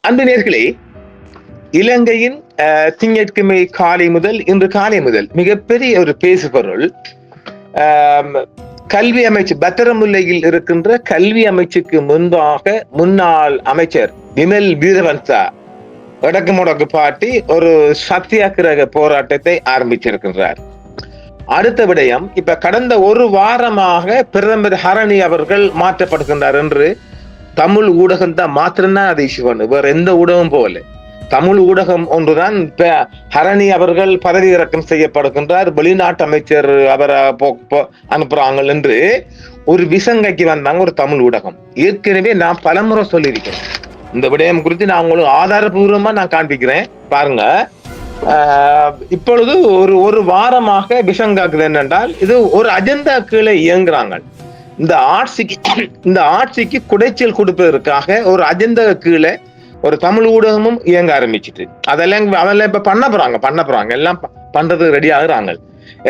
அன்பு நேயர்களே, இலங்கையின் திங்கட்கிழமை காலை முதல் இன்று காலை முதல் மிகப்பெரிய ஒரு பேசுபொருள் கல்வி அமைச்சு பத்திரமுல்லையில் இருக்கின்ற கல்வி அமைச்சுக்கு முன்பாக முன்னாள் அமைச்சர் விமல் வீரவன்சா வடக்கு முடக்கு பாட்டி ஒரு சத்தியாகிரக போராட்டத்தை ஆரம்பிச்சிருக்கின்றார். அடுத்த விடயம், இப்ப கடந்த ஒரு வாரமாக பிரதமர் ஹரணி அவர்கள் மாற்றப்படுகின்றார் என்று தமிழ் ஊடகம் தான் மாத்திரம்தான் அதை இஷ்யூ பண்ணு, வேற எந்த ஊடகம் போல. தமிழ் ஊடகம் ஒன்றுதான் ஹரணி அவர்கள் பதவி இறக்கம் செய்யப்படுகின்றார், வெளிநாட்டு அமைச்சர் அவரை அனுப்புறாங்க என்று ஒரு விசங்கைக்கு வந்தாங்க ஒரு தமிழ் ஊடகம். ஏற்கனவே நான் பலமுறை சொல்லியிருக்கேன் இந்த விடயம் குறித்து. நான் உங்களுக்கு ஆதாரபூர்வமா நான் காண்பிக்கிறேன் பாருங்க. இப்பொழுது ஒரு வாரமாக விஷங்காக்குது என்னென்றால், இது ஒரு அஜெண்டா கீழே இயங்குறாங்க. இந்த ஆட்சிக்கு குடைச்சல் கொடுப்பதற்காக ஒரு அஜெண்டா கீழே ஒரு தமிழ் ஊடகமும் இயங்க ஆரம்பிச்சுட்டு அதெல்லாம் இப்ப பண்ண போறாங்க எல்லாம் பண்றது ரெடி ஆகுறாங்க.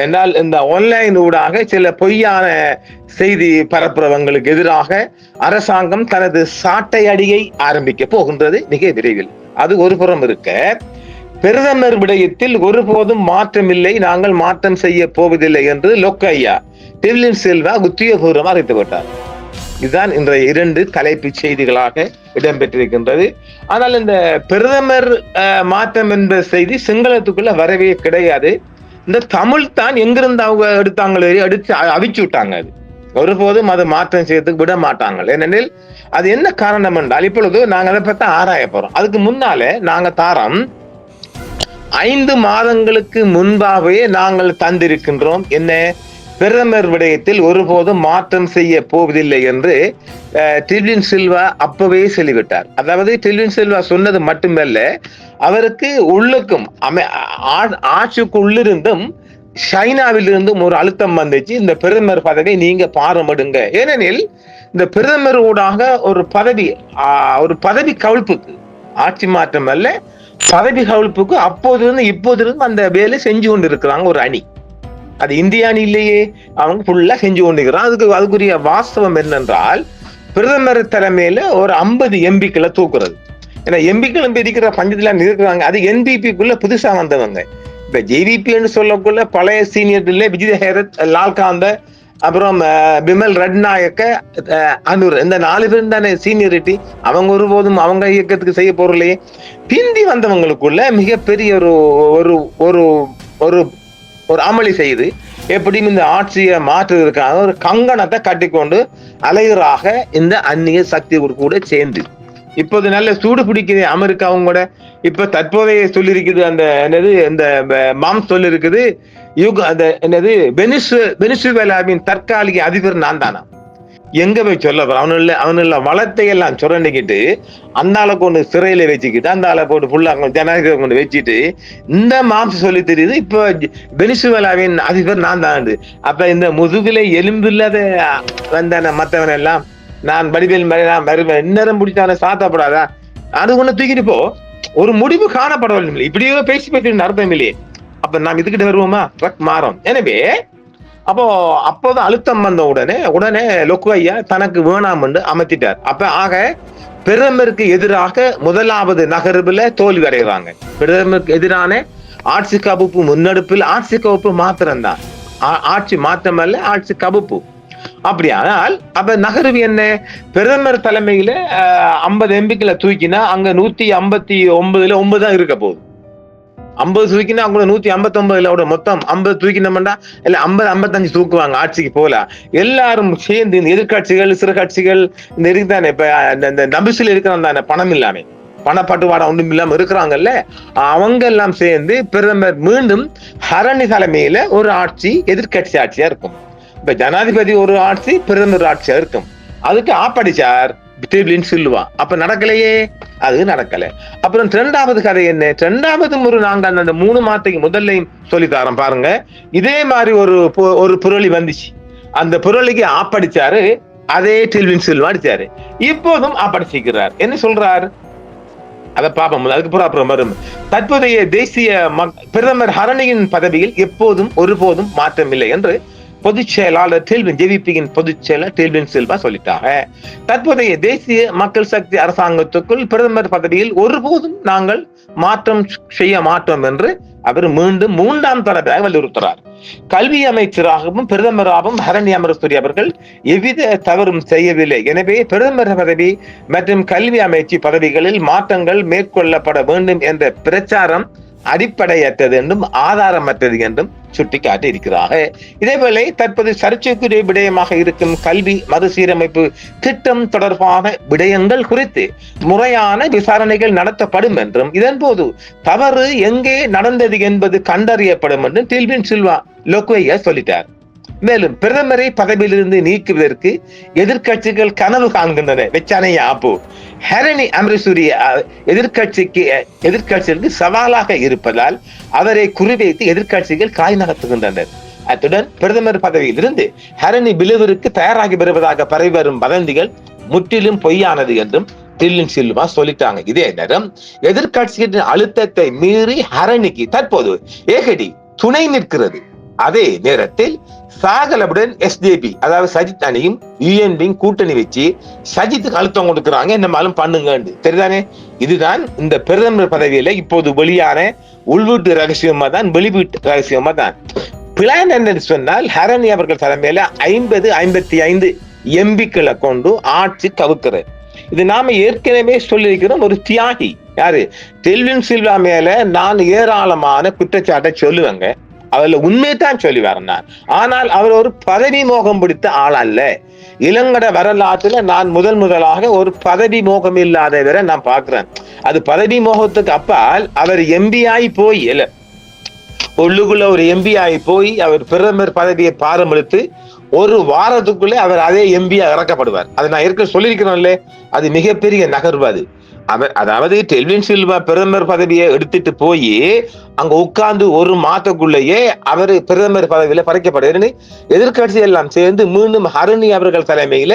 என்றால் இந்த ஆன்லைன் ஊடாக சில பொய்யான செய்தி பரப்புறவங்களுக்கு எதிராக அரசாங்கம் தனது சாட்டை அடியை ஆரம்பிக்க போகின்றது மிக விரைவில். அது ஒரு புறம் இருக்க, பிரதமர் விடயத்தில் ஒருபோதும் மாற்றமில்லை, நாங்கள் மாற்றம் செய்ய போவதில்லை என்று லொக்கையா டிவிலின் செல்வா உத்தியோகபூர்வமாக அறிவித்துவிட்டார். இதுதான் இன்றைய இரண்டு தலைப்பு செய்திகளாக இடம்பெற்றிருக்கின்றது. ஆனால் இந்த பிரதமர் மாற்றம் என்ற செய்தி சிங்களத்துக்குள்ள வரவே கிடையாது. இந்த தமிழ் தான் எங்கிருந்து அவங்க எடுத்தாங்களோ எடுத்து அவிச்சு விட்டாங்க. அது ஒருபோதும் அதை மாற்றம் செய்யறதுக்கு விட மாட்டாங்க. ஏனெனில் அது என்ன காரணம் என்றால், இப்பொழுது நாங்கள் அதை பற்றி ஆராய போறோம். அதுக்கு முன்னாலே நாங்க தாரம் 5 மாதங்களுக்கு முன்பாகவே நாங்கள் தந்திருக்கின்றோம் என்ன, பிரதமர் விடயத்தில் ஒருபோதும் மாற்றம் செய்ய போவதில்லை என்று டிவிலின் சில்வா அப்பவே சொல்லிவிட்டார். அதாவது டிவிலின் சில்வா சொன்னது மட்டுமல்ல, அவருக்கு உள்ளுக்கும் ஆட்சிக்குள்ளிருந்தும் சைனாவில் இருந்தும் ஒரு அழுத்தம் வந்துச்சு, இந்த பிரதமர் பதவி நீங்க பாரம்படுங்க. ஏனெனில் இந்த பிரதமர் ஊடாக ஒரு பதவி கவிழ்ப்புக்கு, ஆட்சி மாற்றம் அல்ல பதவி கவிழ்ப்புக்கு அப்போதிருந்து இப்போதிருந்து அந்த வேலை செஞ்சு கொண்டு இருக்கிறாங்க ஒரு அணி. அது இந்திய அணி இல்லையே, அவங்க ஃபுல்லா செஞ்சு கொண்டிருக்கிறான். அதுக்குரிய வாஸ்தவம் என்னென்றால், பிரதமர் தலைமையில ஒரு 50 எம்பிக்களை தூக்குறது. ஏன்னா எம்பிக்களும் இருக்கிற பஞ்சத்துல இருக்கிறாங்க. அது என்பிபிக்குள்ள புதுசா வந்தவங்க. இப்ப ஜேவிபின்னு சொல்லக்குள்ள பழைய சீனியர்ல விஜய் ஹேரத், லால்காந்த, அப்புறம் பிமல் ரட்நாயக்க, அனுர், இந்த 4 பேரும் தானே சீனியரிட்டி. அவங்க ஒருபோதும் அவங்க இயக்கத்துக்கு செய்ய போறலையே. பிந்தி வந்தவங்களுக்குள்ள மிகப்பெரிய ஒரு ஒரு ஒரு ஒரு அமளி செய்து எப்படியும் இந்த ஆட்சியை மாற்றுவதற்காக ஒரு கங்கணத்தை கட்டிக்கொண்டு அலைவராக இந்த அந்நிய சக்தி கூட சேர்ந்து இப்போது நல்ல சூடு பிடிக்குது அமெரிக்காவும் கூட. இப்ப தற்போதைய சொல்லிருக்குது அந்த என்னது, இந்த மாம் சொல்லிருக்குது, அந்த என்னது வெனிசுவேலாவின் தற்காலிக அதிபர் நான் தானா. எங்க போய் சொல்ல போற, அவனுள்ள வளத்தை எல்லாம் சுரண்டிக்கிட்டு அந்த ஆளை கொண்டு சிறையில வச்சுக்கிட்டு அந்த ஆளை போட்டு ஃபுல்லா ஜனாதிபதி கொண்டு வச்சுட்டு இந்த மாம்சம் சொல்லி தெரியுது இப்ப வெனிசுவேலாவின் அதிபர் நான் தான். அப்ப இந்த முதுகில எலும்பு இல்லாத வந்தான மத்தவன் எல்லாம் நான் வடிவேல் வருவேன், இந்நேரம் பிடிச்சான சாத்தப்படாதா, அது ஒண்ணு தூக்கிட்டு போ. ஒரு முடிவு காணப்படவில்லை. இப்படியோ பேசி அர்த்தம் இல்லையே. அப்ப நாம் இதுக்கிட்ட வருவோமா, மாறும். எனவே அப்போதான் அழுத்தம் வந்த உடனே லொக்கையா தனக்கு வேணாம் என்று அமைத்திட்டார். அப்ப ஆக பிரதமருக்கு எதிராக முதலாவது நகர்வுல தோல்வி அடைகிறாங்க. பிரதமருக்கு எதிரான ஆட்சி கவுப்பு முன்னெடுப்பில் ஆட்சி கவுப்பு மாத்திரம்தான், ஆட்சி மாற்றம் அல்ல, ஆட்சி கவுப்பு. அப்படியானால் அப்ப நகர்வு என்ன, பிரதமர் தலைமையில 50 எம்பிக்களை தூக்கினா அங்க 159 தான் இருக்க போகுது. 50 தூக்கினா அவங்க 159 மொத்தம் 50 தூக்கினோம்டா இல்ல 50-55 தூக்குவாங்க, ஆட்சிக்கு போல. எல்லாரும் சேர்ந்து இந்த எதிர்கட்சிகள் சிறு கட்சிகள் இந்த இருக்குதானே, இப்ப இந்த நபிசுல இருக்கிறான் தானே, பணம் இல்லாம பணப்பட்டுவாடா ஒன்றும் இல்லாம இருக்கிறாங்கல்ல, அவங்க எல்லாம் சேர்ந்து பிரதமர் மீண்டும் ஹரணி தலைமையில ஒரு ஆட்சி எதிர்கட்சி ஆட்சியா இருக்கும். இப்ப ஜனாதிபதி ஒரு ஆட்சி, பிரதமர் ஆட்சியா இருக்கும். அதுக்கு ஆப்படிச்சார் சொல்லுவா. அப்ப நடக்கலையே, அது நடக்கல. அப்புறம் 2வது கதை என்ன, 2வது ஒரு நாங்கள் அந்த 3 மாதத்துக்கு முதல்லையும் சொல்லித்தாரோம் பாருங்க. இதே மாதிரி ஒரு புரளி வந்துச்சு. அந்த புரளிக்கு ஆப்படிச்சாரு, அதே டில்வின் சில்வா அடிச்சாரு. இப்போதும் ஆப்படிச்சிக்கிறார். என்ன சொல்றார் அதை பார்ப்போம். அதுக்கு அப்புறம் வரும். தற்போதைய தேசிய பிரதமர் ஹரணியின் பதவியில் எப்போதும் ஒருபோதும் மாற்றம் இல்லை என்று பொதுச் செயலாளர் ஜேவிபியின் பொதுச் செயலர் டெல்வின் சில்வா சொல்லிட்டாங்க. தற்போதைய தேசிய மக்கள் சக்தி அரசாங்கத்துக்குள் பிரதமர் பதவியில் ஒருபோதும் நாங்கள் மாற்றம் செய்ய மாட்டோம் என்று அவர் மீண்டும் 3ஆம் தடவையாக வலியுறுத்துறார். கல்வி அமைச்சராகவும் பிரதமராகவும் ஹரணி அமரசூரி அவர்கள் எவ்வித தவறும் செய்யவில்லை. எனவே பிரதமர் பதவி மற்றும் கல்வி அமைச்சு பதவிகளில் மாற்றங்கள் மேற்கொள்ளப்பட வேண்டும் என்ற பிரச்சாரம் அடிப்படையற்றது என்றும் ஆதாரமற்றது என்றும் சுட்டிக்காட்டி இருக்கிறார்கள். இதேவேளை தற்போது சர்ச்சைக்குரிய விடயமாக இருக்கும் கல்வி மறுசீரமைப்பு திட்டம் தொடர்பான விடயங்கள் குறித்து முறையான விசாரணைகள் நடத்தப்படும் என்றும் இதன் போது தவறு எங்கே நடந்தது என்பது கண்டறியப்படும் என்றும் டெல்வின் சில்வா லொக்வையா சொல்லிட்டார். மேலும் பிரதமரை பதவியிலிருந்து நீக்குவதற்கு எதிர்கட்சிகள் கனவு காண்கின்றன. வெச்சானையா அப்போ ஹரணி அமரசூரி எதிர்கட்சிகளுக்கு சவாலாக இருப்பதால் அவரை குறிவைத்து எதிர்கட்சிகள் காய் நகர்த்துகின்றனர். அத்துடன் பிரதமர் பதவியில் இருந்து ஹரணி விளைவிற்கு தயாராகி வருவதாக பரவி வரும் வதந்திகள் முற்றிலும் பொய்யானது என்றும் டெல்வின் சில்வா சொல்லிட்டாங்க. இதே நேரம் எதிர்கட்சியின் அழுத்தத்தை மீறி ஹரணிக்கு தற்போது ஏகடி துணை நிற்கிறது. அதே நேரத்தில் சாகலபுடன் எஸ்டிபி அதாவது சஜித் அணியும் யூஎன்பியும் கூட்டணி வச்சு சஜித்துக்கு அழுத்தம் கொடுக்குறாங்க. என்னமாலும் பண்ணுங்க தெரியுதானே. இதுதான் இந்த பிரதமர் பதவியில இப்போது வெளியான உள்வீட்டு ரகசியமா தான் வெளிவீட்டு ரகசியமா தான். பிளான் என்னன்னு சொன்னால் ஹரணி அவர்கள் தலைமையில 50-55 எம்பிக்களை கொண்டு ஆட்சி கவுக்கிறது. இது நாம ஏற்கனவே சொல்லியிருக்கிறோம். ஒரு தியாகி யாரு டெல்வின் சில்வா மேல நான் ஏராளமான குற்றச்சாட்டை சொல்லுவேங்க. அதுல உண்மையைத்தான் சொல்லி வரேன். ஆனால் அவர் ஒரு பதவி மோகம் பிடித்த ஆள் அல்ல. இளங்கட வரலாற்றுல நான் முதலாக ஒரு பதவி மோகம் இல்லாதவரை நான் பாக்குறேன். அது பதவி மோகத்துக்கு அப்பால் அவர் எம்பி ஆகி போய் உள்ளுக்குள்ள ஒரு எம்பி ஆகி போய் அவர் பிரதமர் பதவியை பாரம்பெடுத்து ஒரு வாரத்துக்குள்ளே அவர் அதே எம்பியா இறக்கப்படுவார். அதை நான் ஏற்கனவே சொல்லியிருக்கிறோம்ல. அது மிகப்பெரிய நகர்வு. அது அதாவது டெல்வின் சில்வா பிரதமர் பதவியை எடுத்துட்டு போய் அங்க உட்கார்ந்து ஒரு மாதத்துக்குள்ளேயே அவர் பிரதமர் பதவியில பறிக்கப்படுகிறது. எதிர்கட்சி எல்லாம் சேர்ந்து மீண்டும் ஹரணி அவர்கள் தலைமையில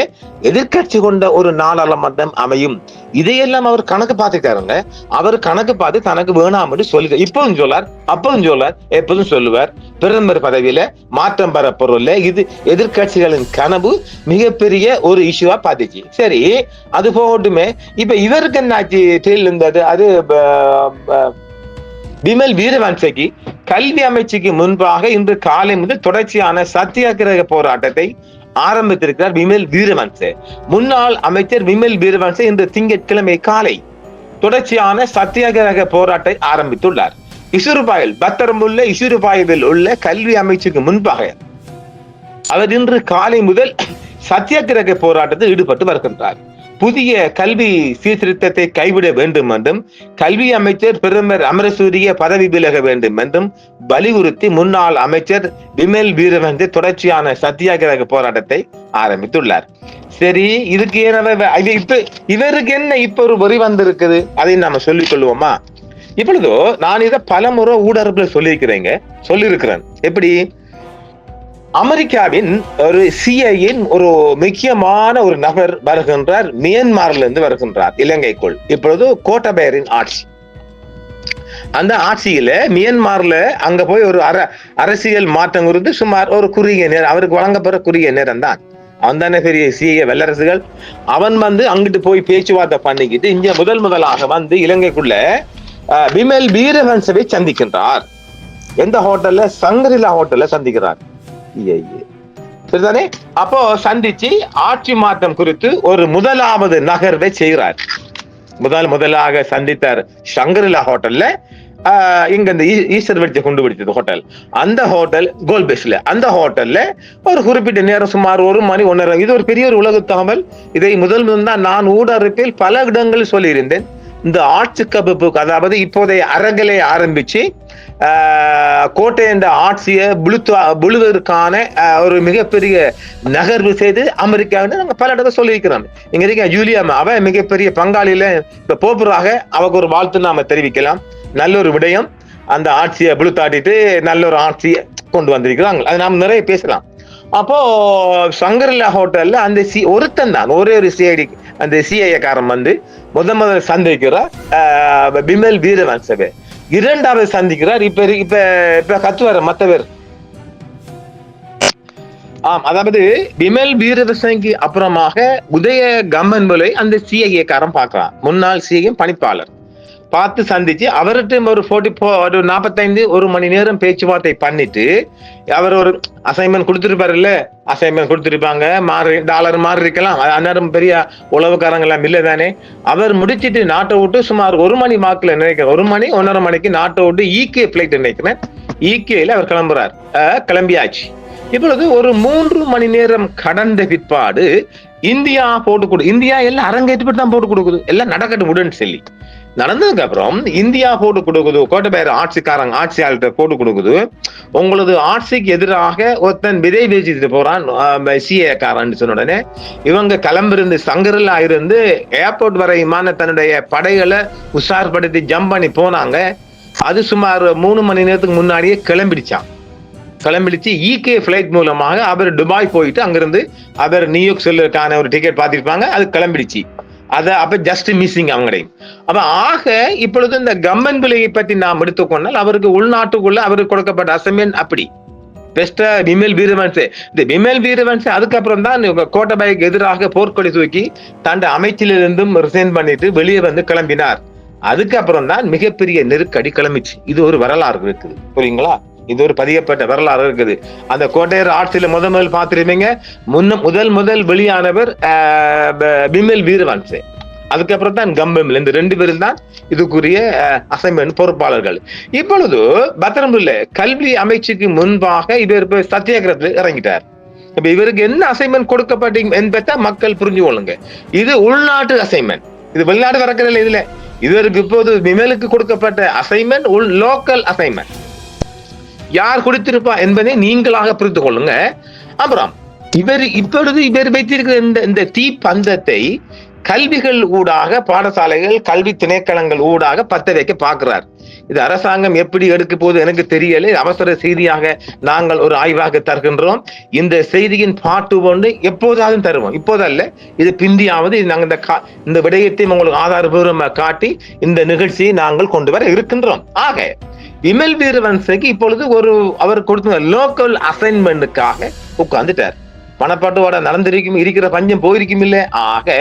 எதிர்கட்சி கொண்ட ஒரு நாடாளுமன்றம் அமையும். இதையெல்லாம் அவர் கணக்கு பார்த்துட்டாருங்க. அவர் கணக்கு பார்த்து தனக்கு வேணாம் சொல்லி இப்பவும் சொல்லார், அப்பவும் சொல்லார், எப்போதும் சொல்லுவார் பிரதமர் பதவியில மாற்றம் பெற பொருள். இது எதிர்கட்சிகளின் கனவு மிகப்பெரிய ஒரு இஷ்யூவா பார்த்துச்சு. சரி, அது போகட்டுமே. இப்ப இவருக்கு என்ன இருந்தது? அது விமல் வீரவன்சகி கல்வி அமைச்சுக்கு முன்பாக இன்று காலை முதல் தொடர்ச்சியான சத்தியாகிரக போராட்டத்தை ஆரம்பித்திருக்கிறார் விமல் வீரவன்சே. முன்னாள் அமைச்சர் விமல் வீரவன்சே இன்று திங்கட்கிழமை காலை தொடர்ச்சியான சத்தியாகிரக போராட்டத்தை ஆரம்பித்துள்ளார். இசுருபாயில் பத்தரமுள்ள இசுருபாயில் உள்ள கல்வி அமைச்சுக்கு முன்பாக அவர் இன்று காலை முதல் சத்தியாகிரக போராட்டத்தில் ஈடுபட்டு வருகின்றார். புதிய கல்வி சீர்திருத்தத்தை கைவிட வேண்டும் என்றும் கல்வி அமைச்சர் பிரதமர் அமரசூரிய பதவி விலக வேண்டும் என்றும் வலியுறுத்தி முன்னாள் அமைச்சர் விமல் வீரவன்சே தொடர்ச்சியான சத்தியாகிரக போராட்டத்தை ஆரம்பித்துள்ளார். சரி, இதுக்கு இவருக்கு என்ன இப்ப ஒரு வரி வந்திருக்குது? அதை நாம சொல்லிக் கொள்வோமா? இப்பொழுதோ நான் இதை பலமுறை ஊடகத்துல சொல்லியிருக்கிறேன். எப்படி அமெரிக்காவின் ஒரு சிஐயின் ஒரு முக்கியமான ஒரு நபர் வருகின்றார், மியான்மர்ல இருந்து வருகின்றார் இலங்கைக்குள். இப்பொழுது கோட்டபயரின் ஆட்சி. அந்த ஆட்சியில மியான்மர்ல அங்க போய் ஒரு அரசியல் மாற்றம் குறித்து சுமார் ஒரு குறுகிய நேரம் அவருக்கு வழங்கப்படுற குறுகிய நேரம் தான். அவன் தானே பெரிய சிஐ வல்லரசுகள். அவன் அங்கிட்டு போய் பேச்சுவார்த்தை பண்ணிக்கிட்டு இங்க முதலாக இலங்கைக்குள்ள விமல் வீரவன்சவை சந்திக்கின்றார். எந்த ஹோட்டல்ல? சங்கரிலா ஹோட்டல்ல சந்திக்கிறார். சரிதானே? அப்போ சந்திச்சு ஆட்சி மாற்றம் குறித்து ஒரு முதலாவது நகர்வை செய்கிறார். முதலாக சந்தித்தார் சங்கரிலா ஹோட்டல்ல. இங்க இந்த ஈஸ்டர் வெடிச்ச கொண்டு பிடிச்சது ஹோட்டல். அந்த ஹோட்டல் கோல்பேஸ்ல. அந்த ஹோட்டல்ல ஒரு குறிப்பிட்ட நேரம் சுமார் 1 மணி 1:30. இது ஒரு பெரிய ஒரு உலக தகவல். இதை முதல் தான் நான் ஊடகத்தில் பல இடங்களில் சொல்லியிருந்தேன். இந்த ஆட்சி கபப்புக்கு, அதாவது இப்போதைய அரங்கலை ஆரம்பிச்சு கோட்டை என்ற ஆட்சியை புழுவதற்கான ஒரு மிகப்பெரிய நகர்வு செய்து அமெரிக்காவில் நாங்கள் பல இடத்துல சொல்லியிருக்கிறோம். இங்க இருக்க ஜூலியா அவ மிகப்பெரிய பங்காளியில இப்ப போப்புறாக அவருக்கு ஒரு வாழ்த்து நாம தெரிவிக்கலாம். நல்ல ஒரு விடயம். அந்த ஆட்சியை புழுத்தாட்டிட்டு நல்ல ஒரு ஆட்சியை கொண்டு வந்திருக்கிறாங்க. அது நாம் நிறைய பேசலாம். அப்போ சங்கரிலா ஹோட்டல்ல அந்த ஒருத்தன் தான், ஒரே ஒரு சிஐடி அந்த சிஐஏ காரன் முதல் சந்திக்கிறார் விமல் வீரவன்சவே. இரண்டாவது சந்திக்கிறார் இப்ப கத்துவார மத்த பேர் அதாவது விமல் வீரவசனைக்கு அப்புறமாக உதய கம்மன்பிள்ளை அந்த சிஐஏ காரன் பாக்குறான், முன்னாள் சிஐஏ பணிப்பாளர் பார்த்து சந்திச்சு அவர்கிட்ட ஒரு 45 ஒரு மணி நேரம் பேச்சுவார்த்தை பண்ணிட்டு அவர் ஒரு அசைன்மெண்ட் கொடுத்துருப்பாருல்ல, அசைன்மெண்ட் கொடுத்துருப்பாங்க, டாலர் மாறி இருக்கலாம், அந்நேரம் பெரிய உளவுக்காரங்க எல்லாம் இல்லை தானே. அவர் முடிச்சிட்டு நாட்டை விட்டு சுமார் 1 மணி வாக்குல நினைக்கிறேன், 1 மணி 1:30 மணிக்கு நாட்டை விட்டு ஈகே பிளைட் நினைக்கிறேன், ஈகேல அவர் கிளம்பியாச்சு. இப்பொழுது ஒரு 3 மணி நேரம் கடந்த பிற்பாடு இந்தியா போட்டு கொடு, இந்தியா எல்லாம் அரங்கேற்று தான் போட்டு கொடுக்குது, எல்லாம் நடக்கட்டும் விடுன்னு சொல்லி நடந்ததுக்கு அப்புறம் இந்தியா போட்டு கொடுக்குது, கோட்டபயர் ஆட்சியாளர்கிட்ட போட்டு கொடுக்குது, உங்களது ஆட்சிக்கு எதிராக ஒருத்தன் விதை வீசிட்டு போறான் சிஏ காரன் சொன்ன உடனே இவங்க கிளம்பிருந்து சங்கரில் இருந்து ஏர்போர்ட் வரையுமான தன்னுடைய படைகளை உஷார்படுத்தி ஜம்ப் பண்ணி போனாங்க. அது சுமார் 3 மணி நேரத்துக்கு முன்னாடியே கிளம்பிடுச்சு. ஈகே பிளைட் மூலமாக அவர் துபாய் போயிட்டு அங்கிருந்து அவர் நியூயார்க் செல்லுக்கான ஒரு டிக்கெட் பார்த்திருப்பாங்க, அது கிளம்பிடுச்சு. அப்ப ஜஸ்ட் மிஸ்ஸிங் அவங்களையும். அப்ப ஆக இப்பொழுது இந்த கம்மன் பிள்ளையை பற்றி நாம் எடுத்துக்கொண்டால் அவருக்கு உள்நாட்டுக்குள்ள அவருக்கு கொடுக்கப்பட்ட அசைன்மெண்ட் அப்படி பெஸ்டா விமல் வீரவன்சே. இந்த விமல் வீரவன்சே அதுக்கப்புறம் தான் கோட்டபாய்க்கு எதிராக போர்க்கொடி தூக்கி தன் அமைச்சிலிருந்தும் ரிசைன் பண்ணிட்டு வெளியே வந்து கிளம்பினார். அதுக்கப்புறம் தான் மிகப்பெரிய நெருக்கடி கிளம்பிச்சு. இது ஒரு வரலாறு இருக்குது, புரியுங்களா? இது ஒரு பதியப்பட்ட வரலாறு இருக்குது. அந்த கோட்டையர் ஆட்சியில முதல் பார்த்திருப்பீங்க, முதல் வெளியானவர் விமல் வீரவன்சே, அதுக்கப்புறம் தான் கம்பமில். இந்த 2 பேரும் தான் இதுக்குரிய அசைன்மெண்ட் பொறுப்பாளர்கள். இப்பொழுது பத்திரமுல்ல கல்வி அமைச்சுக்கு முன்பாக இவர் சத்தியாகிரகத்தில் இறங்கிட்டார். இப்ப இவருக்கு என்ன அசைன்மெண்ட் கொடுக்கப்பட்டீங்க என்பதை மக்கள் புரிஞ்சு கொள்ளுங்க. இது உள்நாட்டு அசைன்மெண்ட், இது வெளிநாடு வரக்கல. இதுல இவருக்கு இப்போது விமலுக்கு கொடுக்கப்பட்ட அசைன்மெண்ட் லோக்கல் அசைன்மெண்ட். யார் கொடுத்திருப்பா என்பதை நீங்களாக புரிந்து கொள்ளுங்க. அப்புறம் இப்பொழுது இவர் வைத்திருக்கிற இந்த தீப்பந்தத்தை கல்விகள் ஊடாக, பாடசாலைகள் கல்வி திணைக்களங்கள் ஊடாக பத்த வைக்க பார்க்கிறார். இது அரசாங்கம் எப்படி எடுக்க போகுது எனக்கு தெரியல. அவசர செய்தியாக நாங்கள் ஒரு ஆய்வாக தருகின்றோம். இந்த செய்தியின் பாட்டு ஒன்று எப்போதாவது தருவோம், இப்போதல்ல, இது பிந்தியாவது நாங்கள் இந்த விடயத்தை உங்களுக்கு ஆதாரபூர்வமாக காட்டி இந்த நிகழ்ச்சியை நாங்கள் கொண்டு வர இருக்கின்றோம். ஆக விமல் வீரவன்சேக்கு இப்பொழுது அவர் கொடுத்த லோக்கல் அசைன்மெண்ட்டுக்காக உட்கார்ந்துட்டார். பணப்பாட்டுவாட நடந்திருக்கும், இருக்கிற பஞ்சம் போயிருக்கும் இல்ல. ஆக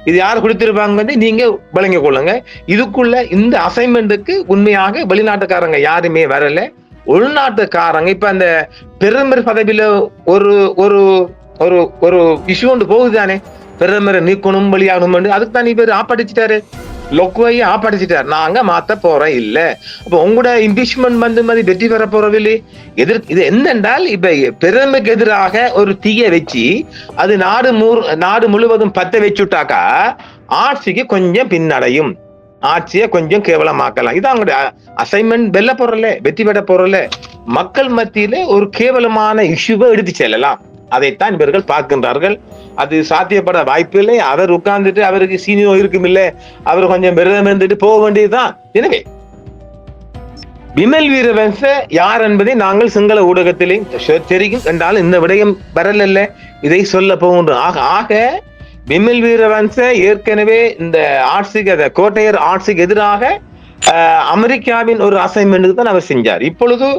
இது யார் கொடுத்திருப்பாங்க நீங்க விளங்கிக் கொள்ளுங்க. இதுக்குள்ள இந்த அசைன்மெண்ட்டுக்கு உண்மையாக வெளிநாட்டுக்காரங்க யாருமே வரல, உள்நாட்டுக்காரங்க. இப்ப அந்த பிரதமர் பதவியில ஒரு ஒரு ஒரு ஒரு இஷ்யூ ஒன்று போகுதுதானே, பிரதமரை நீக்கணும் வெளியாகணும், அதுக்கு தான் இவர் ஆப்படிச்சிட்டாரு, லொக்குவையை ஆப்படிச்சிட்டார். நாங்க மாத்த போறோம் இல்ல. அப்ப உங்களோட இம்பீச்மெண்ட் வந்து வெற்றி பெற போறவில்லை. இது என்னென்றால் இப்ப பிரதமருக்கு எதிராக ஒரு தீய வச்சு அது நாடு முழுவதும் பத்த வச்சுட்டாக்கா ஆட்சிக்கு கொஞ்சம் பின்னடையும், ஆட்சியை கொஞ்சம் கேவலமாக்கலாம். இது அவங்களுடைய அசைன்மெண்ட். வெல்ல போறல, வெற்றி பெற போறல, மக்கள் மத்தியில ஒரு கேவலமான இஷ்யூவை எடுத்து செல்லலாம். அதைத்தான் இவர்கள் பார்க்கின்றார்கள். அது சாத்தியப்பட வாய்ப்பு இல்லை. அவர் உட்கார்ந்துட்டு அவருக்கு சீனியோ இருக்கும் இல்ல, அவர் கொஞ்சம் விரதம் இருந்துட்டு போக வேண்டியதுதான். எனவே விமல் வீரவன்சே யார் என்பதை நாங்கள் சிங்கள ஊடகத்திலே தெரியும் என்றாலும் இந்த விடயம் வரல, இதை சொல்ல போகின்றோம். ஆக விமல் வீரவன்சே ஏற்கனவே இந்த ஆட்சிக்கு, கோட்டையர் ஆட்சிக்கு எதிராக அமெரிக்காவின் ஒரு அசைன்மெண்ட்டுக்கு தான் அவர் செஞ்சார். இப்பொழுது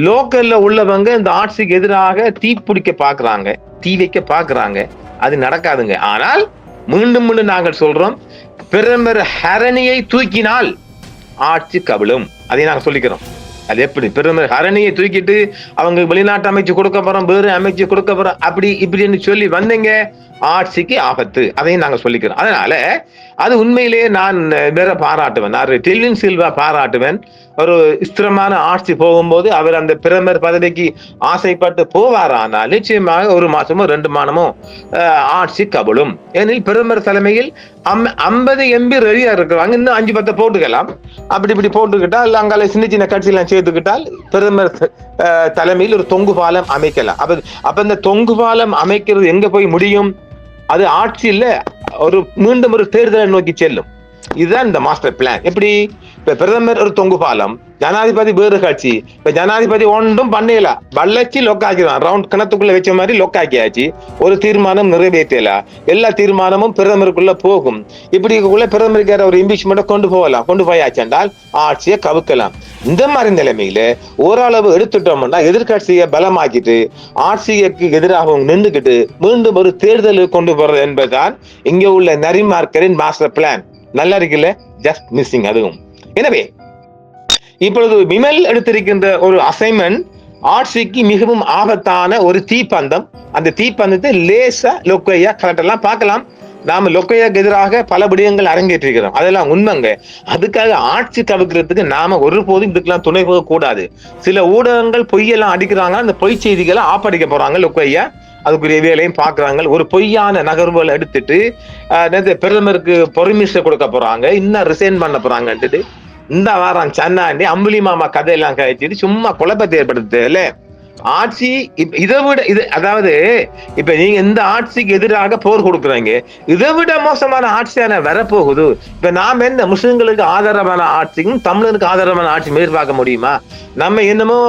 லோக்கல்ல உள்ளவங்க இந்த ஆட்சிக்கு எதிராக தீ பிடிக்க பாக்குறாங்க, தீ வைக்க பாக்குறாங்க. அது நடக்காதுங்க. ஆனால் மீண்டும் நாங்கள் சொல்றோம், பிரதமர் ஹரணியை தூக்கினால் ஆட்சி கவிழும். அதை நாங்கள் சொல்லிக்கிறோம். அது எப்படி பிரதமர் ஹரணியை தூக்கிட்டு அவங்க வெளிநாட்டு அமைச்சு கொடுக்க போறோம், வேறு அமைச்சு கொடுக்க போறோம், அப்படி இப்படின்னு சொல்லி வந்தீங்க, ஆட்சிக்கு ஆபத்து. அதையும் நாங்க சொல்லிக்கிறோம். அதனால அது உண்மையிலேயே நான் வேற பாராட்டுவேன், நான் டெல்வின் சில்வா பாராட்டுவேன். ஒரு ஸ்திரமான ஆட்சி போகும்போது அவர் அந்த பிரதமர் பதவிக்கு ஆசைப்பட்டு போவாரானால் நிச்சயமாக 1 மாசமோ 2 மாதமோ ஆட்சி கவிழும். ஏனில் பிரதமர் தலைமையில் 50 MP ரெடியா இருக்கிறாங்க. இன்னும் 5-10 போட்டுக்கலாம். அப்படி இப்படி போட்டுக்கிட்டால் அங்கால சின்ன கட்சியெல்லாம் சேர்த்துக்கிட்டால் பிரதமர் தலைமையில் ஒரு தொங்கு பாலம் அமைக்கலாம். அப்ப இந்த தொங்கு பாலம் அமைக்கிறது எங்க போய் முடியும்? அது ஆட்சியில் மீண்டும் ஒரு தேர்தலை நோக்கி செல்லும். இதுதான் இந்த மாஸ்டர் பிளான். எப்படி இப்ப பிரதமர் ஒரு தொங்கு பாலம், ஜனாதிபதி வேறு கட்சி. இப்ப ஜனாதிபதி ஒன்றும் பண்ணல, வல்லச்சி லொக்காக்கிறான், ரவுண்ட் கிணத்துக்குள்ள வச்ச மாதிரி லொக்காக்கியாச்சு. ஒரு தீர்மானம் நிறைவேற்றல, எல்லா தீர்மானமும் பிரதமருக்குள்ள போகும். இப்படிக்குள்ள பிரதமருக்கு ஒரு இம்பீச்மெண்ட்டை கொண்டு போகலாம், கொண்டு போயாச்சு என்றால் ஆட்சியை கவுக்கலாம். இந்த மாதிரி நிலைமையில ஓரளவு எடுத்துட்டோம்னா எதிர்கட்சியை பலமாக்கிட்டு ஆட்சிக்கு எதிராக நின்றுக்கிட்டு மீண்டும் ஒரு தேர்தலுக்கு கொண்டு போறது என்பதுதான் இங்க உள்ள நரிமார்க்கரின் மாஸ்டர் பிளான். நல்லா இருக்குல்ல, ஜஸ்ட் மிஸ்ஸிங் அதுவும். எனவே இப்பொழுது விமல் எடுத்திருக்கின்ற ஒரு அசைன்மெண்ட் ஆட்சிக்கு மிகவும் ஆபத்தான ஒரு தீப்பந்தம். அந்த தீப்பந்தத்தை லேசா லொக்கையா கரெக்டெல்லாம் பார்க்கலாம். நாம லொக்கையாக்கு எதிராக பல விடயங்கள் அரங்கேற்றிருக்கிறோம், அதெல்லாம் உண்மைங்க. அதுக்காக ஆட்சி கவிக்கிறதுக்கு நாம ஒருபோதும் இதுக்கெல்லாம் துணை போக கூடாது. சில ஊடகங்கள் பொய்யெல்லாம் அடிக்கிறாங்க, அந்த பொய் செய்திகளை ஆப்படிக்க போறாங்க லொக்கையா, அதுக்குரிய வேலையும் பாக்குறாங்க. ஒரு பொய்யான நகர்வுகளை எடுத்துட்டு பிரதமருக்கு பொறுமிஷ கொடுக்க போறாங்க, இன்னும் ரிசைன் பண்ண போறாங்கன்ட்டு இந்த வாரம் சன்னாண்டி அம்புலி மாமா கதையெல்லாம் கழிச்சிட்டு சும்மா குழப்பத்தை ஏற்படுத்தல. ஆட்சி இதை விட இது, அதாவது இப்ப நீங்க இந்த ஆட்சிக்கு எதிராக போர் கொடுக்குறீங்க, இதை விட மோசமான ஆட்சியான வரப்போகுது. இப்ப நாம என்ன முஸ்லிம்களுக்கு ஆதரவான ஆட்சிக்கும் தமிழனுக்கு ஆதரவான ஆட்சி எதிர்பார்க்க முடியுமா? நம்ம என்னமோ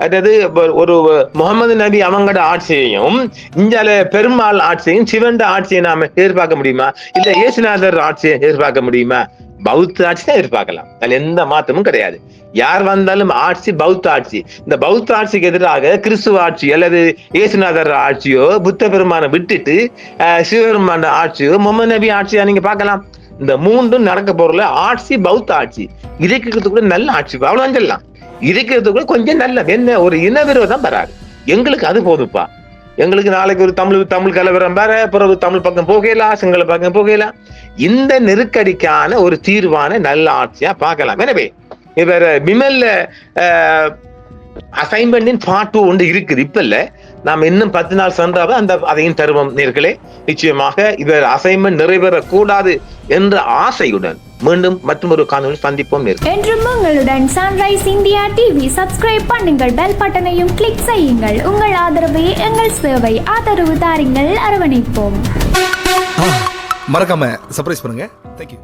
அதாவது ஒரு முகமது நபி அவங்களோட ஆட்சியையும் இந்தியால பெருமாள் ஆட்சியையும் சிவண்ட ஆட்சியை நாம எதிர்பார்க்க முடியுமா? இல்ல இயேசுநாதர் ஆட்சியை எதிர்பார்க்க முடியுமா? பௌத்த ஆட்சி தான் எதிர்பார்க்கலாம், அதுல எந்த மாற்றமும் கிடையாது. யார் வந்தாலும் ஆட்சி பௌத்த ஆட்சி. இந்த பௌத்த ஆட்சிக்கு எதிராக கிறிஸ்துவ ஆட்சி அல்லது இயேசுநாதர் ஆட்சியோ புத்த பெருமானை விட்டுட்டு சிவபெருமான ஆட்சியோ முகமது நபி ஆட்சியா நீங்க பார்க்கலாம். இந்த மூன்றும் நடக்க போறல ஆட்சி பௌத்த ஆட்சி. இருக்கிறதுக்குள்ள நல்ல ஆட்சி அவ்வளவு சொல்லலாம், இருக்கிறதுக்குள்ள கொஞ்சம் நல்ல என்ன ஒரு இன விரோதம் வராது. எங்களுக்கு அது போதுப்பா. எங்களுக்கு நாளைக்கு ஒரு தமிழ் கலவரம் வேற, பிறகு தமிழ் பக்கம் போகலாம், சிங்கள பக்கம் போகலாம். இந்த நெருக்கடிக்கான ஒரு தீர்வான நல்ல ஆட்சியா பார்க்கலாம். எனவே இவர் விமல் அசைன்மெண்டின் பார்ட் 2 ஒன்று இருக்குது. இப்ப இல்ல, நாம் இன்னும் 10 நாள் சென்றாவது அந்த அதையும் தருவோம் நேர்களே. நிச்சயமாக இவர் அசைன்மெண்ட் நிறைவேறக்கூடாது என்ற ஆசையுடன் மீண்டும் மற்றும் ஒரு காணொளி சந்திப்போம். என்றும் உங்களுடன் சன்ரைஸ் இந்தியா டிவி. சப்ஸ்கிரைப் பண்ணுங்கள், பெல் பட்டனையும் கிளிக் செய்யுங்கள். உங்கள் ஆதரவே எங்கள் சேவை. ஆதரவு தாருங்கள், அரவணைப்போம். மறக்காம சர்ப்ரைஸ் பண்ணுங்க. தேங்க்யூ.